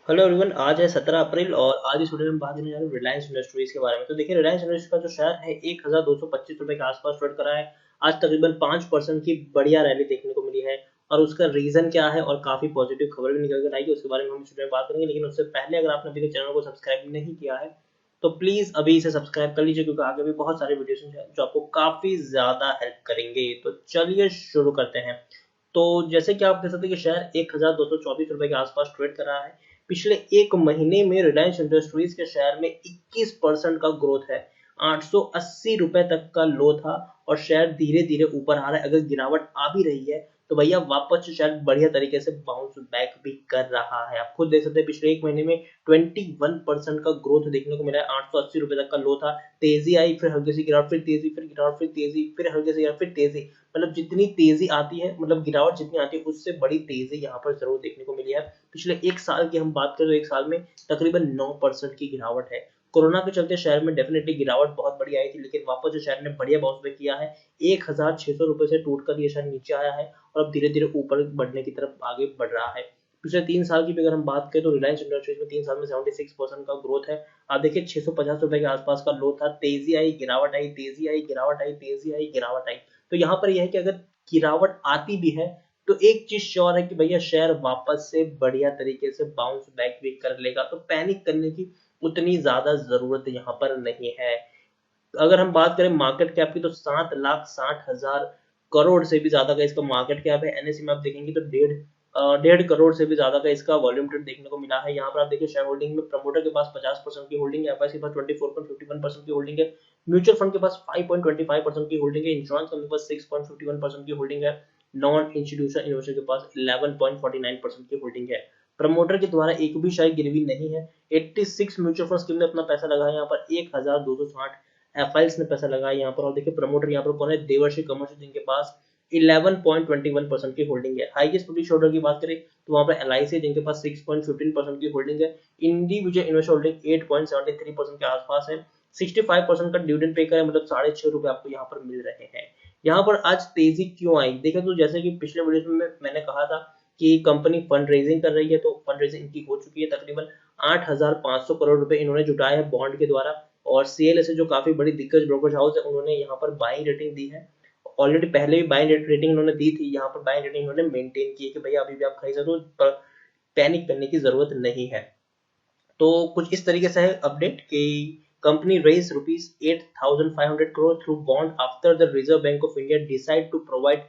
Hello everyone. आज है 17 अप्रैल और आज इस वीडियो में बात करने जा रहे हैं रिलायंस इंडस्ट्रीज के बारे में। तो देखिए, रिलायंस इंडस्ट्रीज का जो शेयर है 1225 रुपए के आसपास ट्रेड करा है। आज तकरीबन 5% की बढ़िया रैली देखने को मिली है और उसका रीजन क्या है और काफी पॉजिटिव खबर भी निकल कर आएगी, उसके बारे में हम इस वीडियो में बात करेंगे। लेकिन उससे पहले अगर आपने अभी तक चैनल को सब्सक्राइब नहीं किया है तो प्लीज अभी इसे सब्सक्राइब कर लीजिए, क्योंकि आगे भी बहुत सारे वीडियोस हैं जो आपको काफी ज्यादा हेल्प करेंगे। तो चलिए शुरू करते हैं। तो जैसे कि आप देख सकते हैं कि शेयर 1224 रुपए के आसपास ट्रेड कर रहा है। पिछले एक महीने में रिलायंस इंडस्ट्रीज के शेयर में 21% का ग्रोथ है। 880 रुपए तक का लो था और शेयर धीरे धीरे ऊपर आ रहा है। अगर गिरावट आ भी रही है तो भैया वापस से शेयर बढ़िया तरीके से बाउंस बैक भी कर रहा है। आप खुद देख सकते हैं पिछले एक महीने में 21% का ग्रोथ देखने को मिला है। 880 रुपए तक का लो था, तेजी आई, फिर हल्की सी गिरावट, फिर तेजी, फिर गिरावट, फिर तेजी, फिर हल्की सी गिरावट, फिर तेजी। मतलब जितनी तेजी आती है, मतलब गिरावट जितनी आती है उससे बड़ी तेजी यहाँ पर जरूर देखने को मिली है। पिछले एक साल की हम बात करें तो एक साल में तकरीबन 9% की गिरावट है। कोरोना के चलते शहर में डेफिनेटली गिरावट बहुत बड़ी आई थी, लेकिन वापस जो शहर ने बढ़िया बाउंस बैक किया है। 1600 रुपए से टूटकर ये शहर नीचे आया है और अब धीरे धीरे ऊपर बढ़ने की तरफ आगे बढ़ रहा है। पिछले 3 साल की भी अगर हम बात करें तो रिलायंस इंडस्ट्रीज में 3 साल में 76% का ग्रोथ है। आप देखिए 650 रुपए के आसपास का लो था, तेजी आई, गिरावट आई, तेजी आई, गिरावट आई, तेजी आई, गिरावट आई। तो यहाँ पर यह है कि अगर गिरावट आती भी है तो एक चीज श्योर है कि भैया शेयर वापस से बढ़िया तरीके से बाउंस बैक भी कर लेगा। तो पैनिक करने की उतनी ज्यादा जरूरत यहाँ पर नहीं है। अगर हम बात करें मार्केट कैप की तो 7,60,000 करोड़ से भी ज्यादा का इसका मार्केट कैप है। एनएससी में आप देखेंगे तो डेढ़ करोड़ से भी ज्यादा का इसका वॉल्यूम ट्रेड देखने को मिला है। यहाँ पर आप देखिए शेयर होल्डिंग में प्रमोटर के पास 50% की होल्डिंग है, एफआई के पास 24.51% की होल्डिंग है, म्यूचुअल फंड के पास 5.25% की होल्डिंग है, इंश्योरेंस कंपनी के पास 6.51% की होल्डिंग है, नॉन इंस्टीट्यूशनल इन्वेस्टर के पास 11.49% की होल्डिंग है। प्रमोटर के द्वारा एक भी शेयर गिरवी नहीं है। 86 म्यूचुअल फंड स्कीम ने अपना पैसा लगाया यहाँ पर, 1260 एफआईएस ने पैसा लगाया यहाँ पर। और देखिए प्रमोटर यहाँ पर कौन है, देवर्षि कमर्शियल, जिनके पास 11.21% की होल्डिंग है। हाईएस्ट पब्लिक होल्डर की बात करें तो वहां पर एलआईसी, जिनके पास 6.15% की होल्डिंग है। इंडिविजुअल इन्वेस्टर होल्डिंग 8.73% के आसपास है। 65% का डिविडेंड पे का, मतलब 6.5 रुपए आपको यहाँ पर मिल रहे हैं। यहाँ पर आज तेजी क्यों आई देखें तो जैसे कि पिछले वीडियो में मैंने कहा था कि कंपनी फंड रेजिंग कर रही है, तो फंड रेजिंग इनकी हो चुकी है। तकरीबन 8,500 करोड़ रुपए इन्होंने जुटाए हैं बॉन्ड के द्वारा। और सीएलएसए जो काफी बड़ी दिग्गज ब्रोकरेज हाउस है, उन्होंने यहाँ पर बाइंग रेटिंग दी है। ऑलरेडी पहले भी बाइंग रेटिंग उन्होंने दी थी, यहाँ पर बाइंग रेटिंग उन्होंने मेंटेन की है कि भैया अभी भी आप खरीद सकते हो, पैनिक करने की जरूरत नहीं है। तो कुछ इस तरीके से है अपडेट कि company raise rupees 8,500 crore through bond after the Reserve Bank of India decide to provide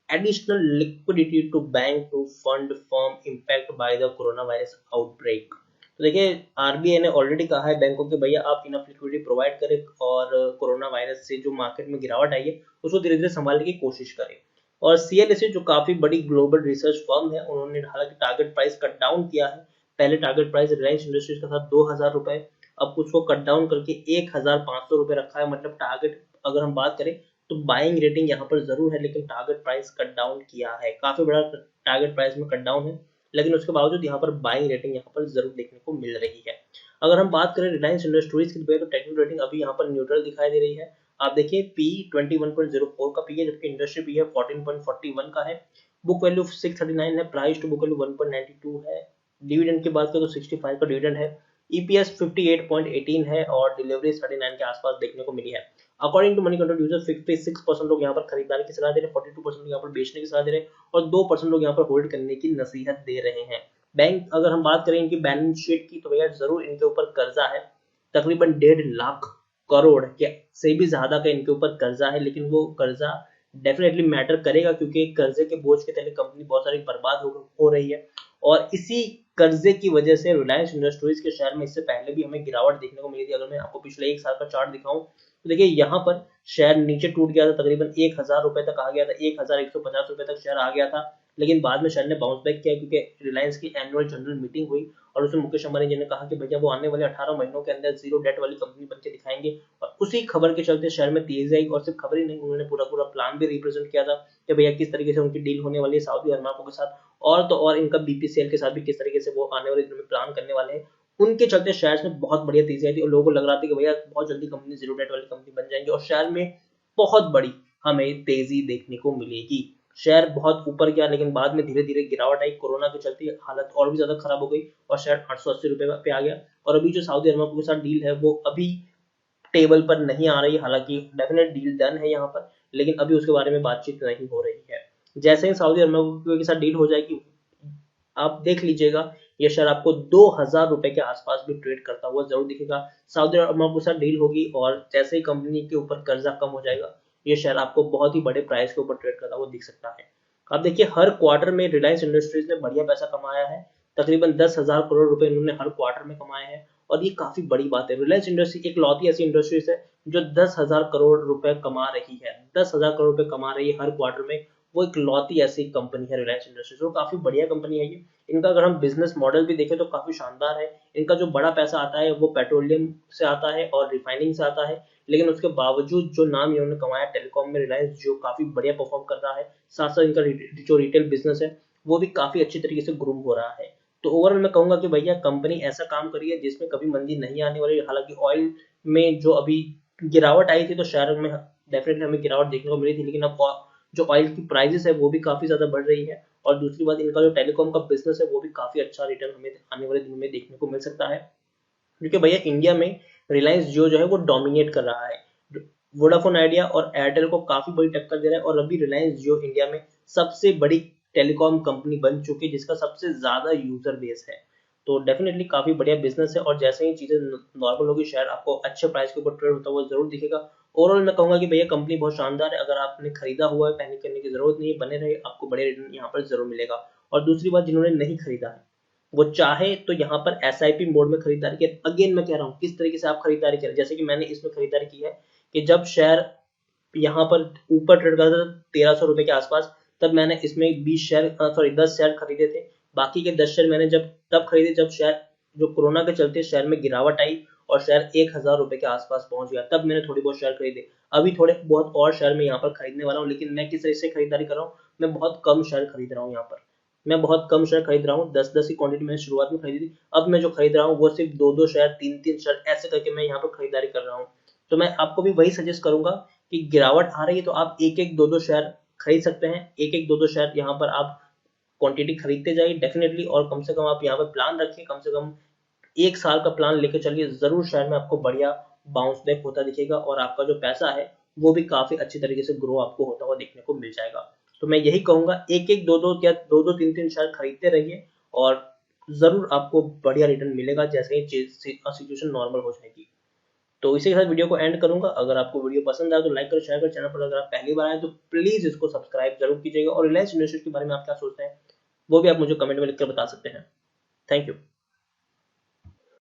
additional liquidity to bank to fund firm impact by the coronavirus outbreak. तो देखिए आरबीआई ने ऑलरेडी कहा है बैंकों के भैया आप इनफ लिक्विडिटी प्रोवाइड करें और कोरोना वायरस से जो मार्केट में गिरावट आई है उसको धीरे धीरे संभालने की कोशिश करें। और सीएलएसए जो काफी बड़ी ग्लोबल रिसर्च फर्म है, उन्होंने हालांकि टारगेट प्राइस कट डाउन किया है। पहले टारगेट प्राइस रिलायंस इंडस्ट्रीज का था 2,000 रुपए, अब उसको कट डाउन करके 1,500 रुपए रखा है। मतलब टारगेट अगर हम बात करें तो बाइंग रेटिंग यहाँ पर जरूर है, लेकिन टारगेट प्राइस कट डाउन किया है। काफी बड़ा टारगेट प्राइस में कट डाउन है, लेकिन उसके बावजूद यहाँ पर बाइंग रेटिंग यहाँ पर जरूर देखने को मिल रही है। अगर हम बात करें रिलायंस इंडस्ट्रीज की तो टेक्निकल रेटिंग अभी यहाँ पर न्यूट्रल दिखाई दे रही है। आप देखिए पी 21.04 का पी है, जबकि इंडस्ट्री पी है 14.41 का है। बुक वैल्यू 639 है, प्राइस टू बुक वैल्यू 1.92 है। डिविडेंड की बात करें तो 65 का डिविडेंड है। ईपीएस 58.18 है और डिलीवरी 39 के आसपास देखने को मिली है। According to Moneycontrol user 56% लोग यहाँ पर खरीदारी की सलाह दे रहे हैं, 42% यहाँ पर बेचने की सलाह दे रहे हैं और 2% लोग यहाँ पर होल्ड करने की नसीहत दे रहे हैं। बैंक अगर हम बात करें इनकी बैलेंस शीट की तो भैया जरूर इनके ऊपर कर्जा है, तकरीबन 1.5 लाख करोड़ के से भी ज्यादा का इनके ऊपर कर्जा है। लेकिन वो कर्जा डेफिनेटली मैटर करेगा, क्योंकि कर्जे के बोझ के तले कंपनी बहुत सारी बर्बाद हो रही है। और इसी कर्जे की वजह से रिलायंस इंडस्ट्रीज के शेयर में इससे पहले भी हमें गिरावट देखने को मिली थी। अगर मैं आपको पिछले एक साल का चार्ट दिखाऊं तो देखिए यहाँ पर शेयर नीचे टूट गया था, तकरीबन 1,000 रुपए तक आ गया था, 1,150 रुपए तक शेयर आ गया था। लेकिन बाद में शेयर ने बाउंस बैक किया, क्योंकि रिलायंस की एनुअल जनरल मीटिंग हुई और उसमें मुकेश अंबानी जी ने कहा कि भैया वो आने वाले 18 महीनों के अंदर जीरो डेट वाली कंपनी बन के दिखाएंगे। और उसी खबर के चलते शेयर में तेजी आई। और सिर्फ खबर ही नहीं, उन्होंने पूरा पूरा प्लान भी रिप्रेजेंट किया था कि भैया किस तरीके से उनकी डील होने वाली है सऊदी अरमाको के साथ, और तो और इनका बीपीसीएल के साथ भी किस तरीके से वो आने वाले दिनों में प्लान करने वाले हैं। उनके चलते शेयर्स में बहुत बढ़िया तेजी आई थी और लोगों को लग रहा था कि भैया बहुत जल्दी कंपनी जीरो डेट वाली कंपनी बन जाएंगे और शेयर में बहुत बड़ी हमें तेजी देखने को मिलेगी। शेयर बहुत ऊपर गया, लेकिन बाद में धीरे धीरे गिरावट आई, कोरोना के चलते हालत और भी ज्यादा खराब हो गई और शेयर 880 रुपए पे आ गया। और अभी जो सऊदी अरब के साथ डील है वो अभी टेबल पर नहीं आ रही, हालांकि डेफिनेट डील डन है यहाँ पर, लेकिन अभी उसके बारे में बातचीत नहीं हो रही है। जैसे ही सऊदी अरब के साथ डील हो जाएगी, आप देख लीजिएगा ये शेयर आपको 2000 रुपए के आसपास भी ट्रेड करता हुआ जरूर दिखेगा। सऊदी अरब के साथ डील होगी और जैसे ही कंपनी के ऊपर कर्जा कम हो जाएगा, ये शेयर आपको बहुत ही बड़े प्राइस के ऊपर ट्रेड करता हुआ दिख सकता है। आप देखिए हर क्वार्टर में रिलायंस इंडस्ट्रीज ने बढ़िया पैसा कमाया है, तकरीबन 10,000 करोड़ रुपए इन्होंने हर क्वार्टर में कमाए हैं, और ये काफी बड़ी बात है। रिलायंस इंडस्ट्री एक लौती ऐसी इंडस्ट्रीज है जो 10,000 करोड़ रुपए कमा रही है, 10,000 करोड़ रुपए कमा रही है हर क्वार्टर में। वो एक लौती ऐसी कंपनी है रिलायंस इंडस्ट्रीज, वो काफी बढ़िया कंपनी है ये। इनका अगर हम बिजनेस मॉडल भी देखें तो काफी शानदार है। इनका जो बड़ा पैसा आता है वो पेट्रोलियम से आता है और रिफाइनिंग से आता है, लेकिन उसके बावजूद जो नाम इन्होंने कमाया टेलीकॉम में, रिलायंस जो काफी बढ़िया परफॉर्म कर रहा है, साथ साथ इनका जो रिटेल बिजनेस है वो भी काफी अच्छी तरीके से ग्रो हो रहा है। तो ओवरऑल मैं कहूंगा कि भैया कंपनी ऐसा काम करी है जिसमें कभी मंदी नहीं आने वाली। हालांकि ऑयल में जो अभी गिरावट आई थी तो शेयर में डेफिनेटली हमें गिरावट देखने को मिली थी, लेकिन अब जो ऑयल की प्राइसेस है वो भी काफी ज्यादा बढ़ रही है। और दूसरी बात, इनका जो टेलीकॉम का बिजनेस है वो भी काफी अच्छा रिटर्न हमें आने वाले दिनों में देखने को मिल सकता है, क्योंकि भैया इंडिया में रिलायंस जियो जो है वो डोमिनेट कर रहा है। वोडाफोन आइडिया और एयरटेल को काफी बड़ी टक्कर दे रहा है, और अभी रिलायंस जियो इंडिया में सबसे बड़ी टेलीकॉम कंपनी बन चुकी है जिसका सबसे ज्यादा यूजर बेस है। तो डेफिनेटली काफी बढ़िया बिजनेस है, और जैसे ही चीजें नॉर्मल होगी शेयर आपको अच्छे प्राइस के ऊपर ट्रेड होता हुआ जरूर दिखेगा। ओवरऑल मैं कहूंगा कि भैया कंपनी बहुत शानदार है, अगर आपने खरीदा हुआ है पैनिक करने की जरूरत नहीं है, बने रहे, आपको बड़े रिटर्न यहाँ पर जरूर मिलेगा। और दूसरी बात, जिन्होंने नहीं खरीदा है वो चाहे तो यहाँ पर एसआईपी मोड में खरीदारी करें। अगेन मैं कह रहा हूँ किस तरीके से आप खरीदारी करें, जैसे कि मैंने इसमें खरीदारी की है कि जब शेयर यहाँ पर ऊपर ट्रेड करता था 1300 रुपए के आसपास, तब मैंने इसमें 10 शेयर खरीदे थे। बाकी के 10 शेयर मैंने जब तब खरीदे जब शेयर जो कोरोना के चलते शेयर में गिरावट आई और शेयर 1000 रुपए के आसपास पहुंच गया, तब मैंने थोड़ी बहुत शेयर खरीदे। अभी थोड़े बहुत और शेयर मैं यहाँ पर खरीदने वाला हूँ, लेकिन मैं किस तरह से खरीदारी कर रहा हूँ, मैं बहुत कम शेयर खरीद रहा हूँ यहाँ पर। मैं बहुत कम शेयर खरीद रहा हूँ, 10-10 की क्वांटिटी मैंने शुरुआत में खरीदी थी, अब मैं जो खरीद रहा हूँ वो सिर्फ 2-2 शेयर, 3-3 शेयर ऐसे करके मैं यहाँ पर खरीदारी कर रहा हूँ। तो मैं आपको भी वही सजेस्ट करूंगा कि गिरावट आ रही है तो आप एक एक दो दो शेयर खरीद सकते हैं, एक एक दो दो शेयर यहाँ पर आप क्वांटिटी खरीदते जाइए डेफिनेटली, और कम से कम आप यहाँ पर प्लान रखिए, कम से कम 1 साल का प्लान लेके चलिए, जरूर शेयर में आपको बढ़िया बाउंस बैक होता दिखेगा, और आपका जो पैसा है वो भी काफी अच्छी तरीके से ग्रो आपको होता हुआ देखने को मिल जाएगा। तो मैं यही कहूंगा एक एक दो दो या दो दो तीन तीन शेयर खरीदते रहिए, और जरूर आपको बढ़िया रिटर्न मिलेगा जैसे ही सिचुएशन नॉर्मल हो जाएगी। तो इसी के साथ वीडियो को एंड करूंगा। अगर आपको वीडियो पसंद आए तो लाइक करो, शेयर करो, चैनल पर अगर आप पहली बार आए तो प्लीज इसको सब्सक्राइब जरूर कीजिएगा, और रिलायंस इंडस्ट्रीज के बारे में आप क्या सोचते हैं वो भी आप मुझे कमेंट में लिखकर बता सकते हैं। Thank you.